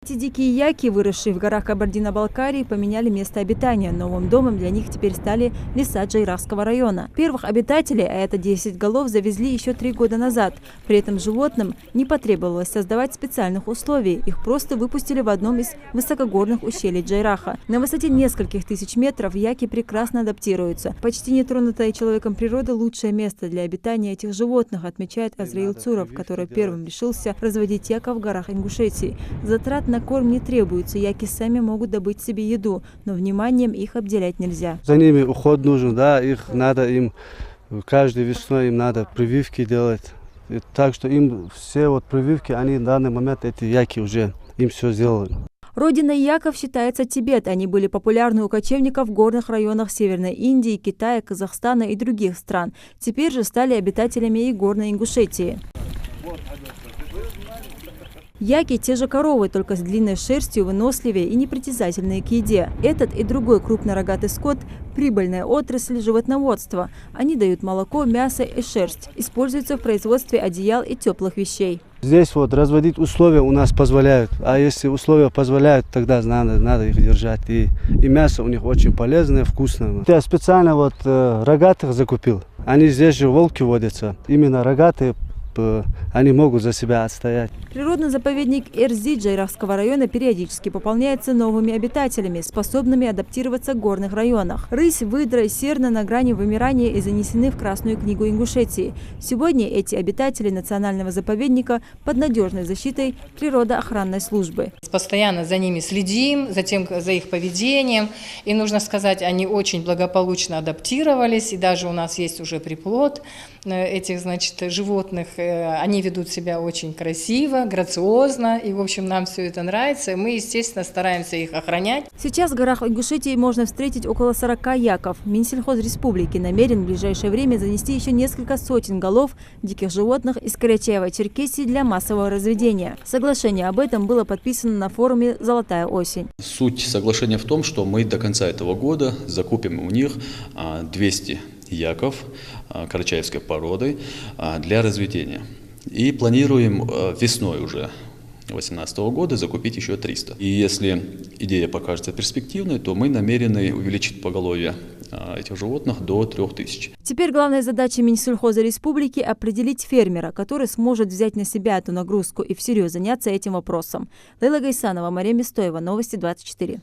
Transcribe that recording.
Эти дикие яки, выросшие в горах Кабардино-Балкарии, поменяли место обитания. Новым домом для них теперь стали леса Джайрахского района. Первых обитателей, а это 10 голов, завезли еще 3 года назад. При этом животным не потребовалось создавать специальных условий. Их просто выпустили в одном из высокогорных ущелий Джайраха. На высоте нескольких тысяч метров яки прекрасно адаптируются. Почти нетронутая человеком природа – лучшее место для обитания этих животных, отмечает Азраил Цуров, который первым решился разводить яков в горах Ингушетии. Затрат на корм не требуется, яки сами могут добыть себе еду, но вниманием их обделять нельзя. За ними уход нужен, да, их надо им каждой весной им надо прививки делать. И так что им все прививки, они в данный момент, эти яки уже им все сделали. Родиной яков считается Тибет. Они были популярны у кочевников в горных районах Северной Индии, Китая, Казахстана и других стран. Теперь же стали обитателями и горной Ингушетии. Яки – те же коровы, только с длинной шерстью, выносливее и непритязательные к еде. Этот и другой крупнорогатый скот – прибыльная отрасль животноводства. Они дают молоко, мясо и шерсть. Используются в производстве одеял и теплых вещей. Здесь разводить условия у нас позволяют. А если условия позволяют, тогда надо их держать. И мясо у них очень полезное, вкусное. Я специально рогатых закупил. Они здесь же волки водятся. Именно рогатые. Они могут за себя отстоять. Природный заповедник Эрзи Джайрахского района периодически пополняется новыми обитателями, способными адаптироваться в горных районах. Рысь, выдра и серна на грани вымирания и занесены в Красную книгу Ингушетии. Сегодня эти обитатели национального заповедника под надежной защитой природоохранной службы. Постоянно за ними следим, за их поведением. И нужно сказать, они очень благополучно адаптировались. И даже у нас есть уже приплод этих, животных. Они ведут себя очень красиво, грациозно, и, в общем, нам все это нравится. Мы, естественно, стараемся их охранять. Сейчас в горах Ингушетии можно встретить около 40 яков. Минсельхозреспублики намерен в ближайшее время занести еще несколько сотен голов диких животных из Карачаево-Черкесии для массового разведения. Соглашение об этом было подписано на форуме «Золотая осень». Суть соглашения в том, что мы до конца этого года закупим у них 200 яков карачаевской породы для разведения. И планируем весной уже 2018 года закупить еще 300. И если идея покажется перспективной, то мы намерены увеличить поголовье этих животных до 3000. Теперь главная задача Минсельхоза Республики – определить фермера, который сможет взять на себя эту нагрузку и всерьез заняться этим вопросом. Лейла Гайсанова, Мария Мистоева, Новости 24.